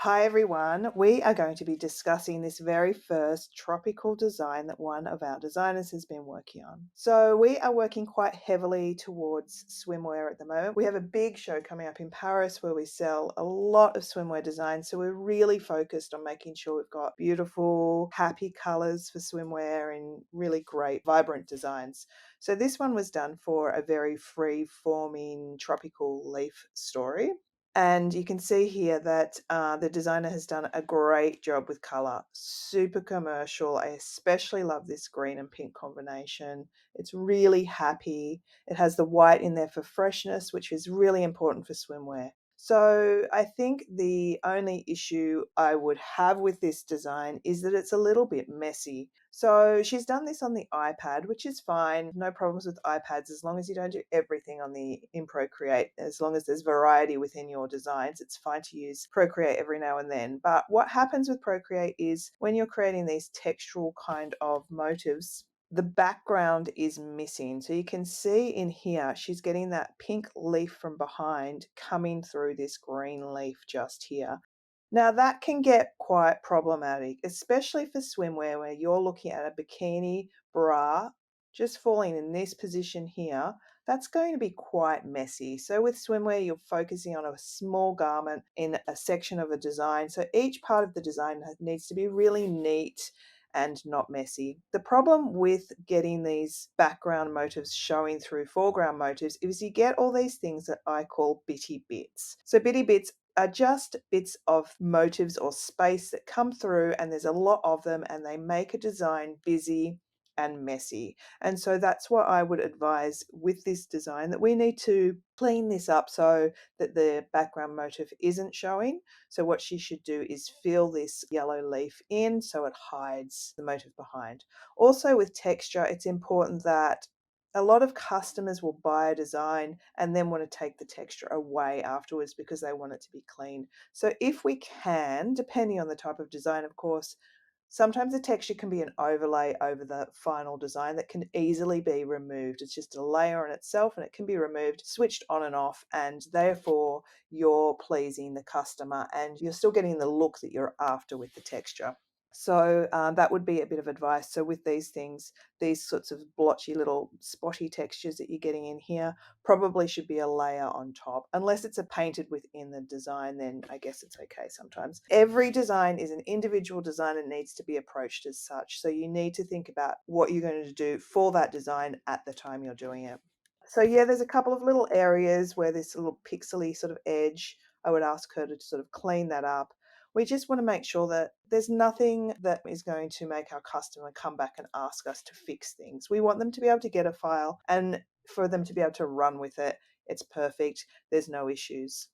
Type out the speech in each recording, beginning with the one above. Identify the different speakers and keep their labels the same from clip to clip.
Speaker 1: Hi everyone, we are going to be discussing this very first tropical design that one of our designers has been working on. So we are working quite heavily towards swimwear at the moment. We have a big show coming up in Paris where we sell a lot of swimwear designs. So we're really focused on making sure we've got beautiful, happy colors for swimwear and really great, vibrant designs. So this one was done for a very free-forming tropical leaf story. And you can see here that the designer has done a great job with color. Super commercial. I especially love this green and pink combination. It's really happy. It has the white in there for freshness, which is really important for swimwear. So I think the only issue I would have with this design is that it's a little bit messy. So she's done this on the iPad, which is fine. No problems with iPads as long as you don't do everything on the in Procreate. As long as there's variety within your designs, it's fine to use Procreate every now and then. But what happens with Procreate is when you're creating these textural kind of motifs, the background is missing. So you can see in here, she's getting that pink leaf from behind coming through this green leaf just here. Now that can get quite problematic, especially for swimwear where you're looking at a bikini bra just falling in this position here. That's going to be quite messy. So with swimwear, you're focusing on a small garment in a section of a design. So each part of the design needs to be really neat and not messy. The problem with getting these background motifs showing through foreground motifs is you get all these things that I call bitty bits. So bitty bits are just bits of motifs or space that come through, and there's a lot of them, and they make a design busy and messy. And so that's what I would advise with this design, that we need to clean this up so that the background motif isn't showing. So what she should do is fill this yellow leaf in so it hides the motif behind. Also with texture, it's important that a lot of customers will buy a design and then want to take the texture away afterwards because they want it to be clean. So if we can, depending on the type of design, of course, sometimes the texture can be an overlay over the final design that can easily be removed. It's just a layer on itself and it can be removed, switched on and off, and therefore you're pleasing the customer and you're still getting the look that you're after with the texture. So that would be a bit of advice. So with these things, these sorts of blotchy little spotty textures that you're getting in here probably should be a layer on top. Unless it's a painted within the design, then I guess it's okay sometimes. Every design is an individual design and needs to be approached as such. So you need to think about what you're going to do for that design at the time you're doing it. So yeah, there's a couple of little areas where this little pixely sort of edge, I would ask her to sort of clean that up. We just want to make sure that there's nothing that is going to make our customer come back and ask us to fix things. We want them to be able to get a file and for them to be able to run with it. It's perfect. There's no issues.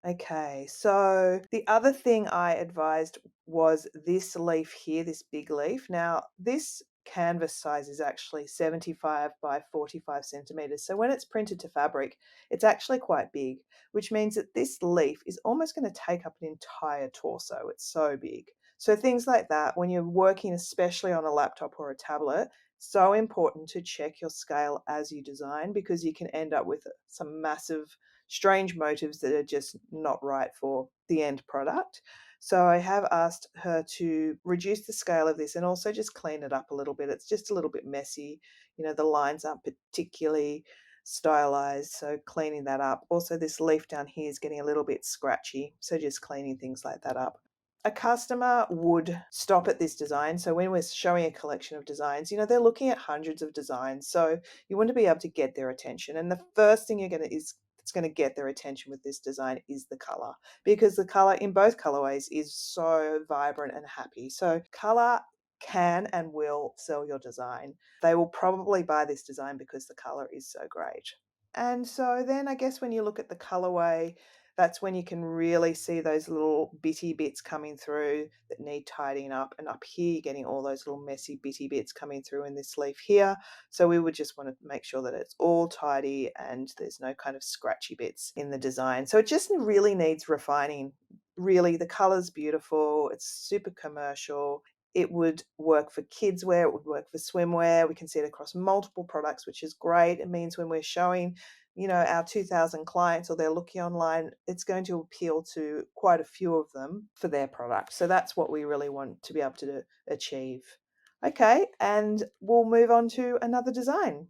Speaker 1: Okay, so the other thing I advised was this leaf here, this big leaf. Now, this canvas size is actually 75 by 45 centimeters. So when it's printed to fabric, it's actually quite big, which means that this leaf is almost going to take up an entire torso. It's so big. So things like that, when you're working especially on a laptop or a tablet, so important to check your scale as you design because you can end up with some massive strange motives that are just not right for the end product. So I have asked her to reduce the scale of this and also just clean it up a little bit. It's just a little bit messy. You know, the lines aren't particularly stylized, so cleaning that up. Also, this leaf down here is getting a little bit scratchy, so just cleaning things like that up. A customer would stop at this design. So when we're showing a collection of designs, you know, they're looking at hundreds of designs. So you want to be able to get their attention. And the first thing it's going to get their attention with this design is the color, because the color in both colorways is so vibrant and happy. So color can and will sell your design. They will probably buy this design because the color is so great. And so then I guess when you look at the colorway, that's when you can really see those little bitty bits coming through that need tidying up. And up here, you're getting all those little messy bitty bits coming through in this leaf here. So we would just want to make sure that it's all tidy and there's no kind of scratchy bits in the design. So it just really needs refining. Really, the color's beautiful. It's super commercial. It would work for kids wear, it would work for swimwear. We can see it across multiple products, which is great. It means when we're showing our 2,000 clients, or they're looking online, it's going to appeal to quite a few of them for their product. So that's what we really want to be able to achieve. Okay, and we'll move on to another design.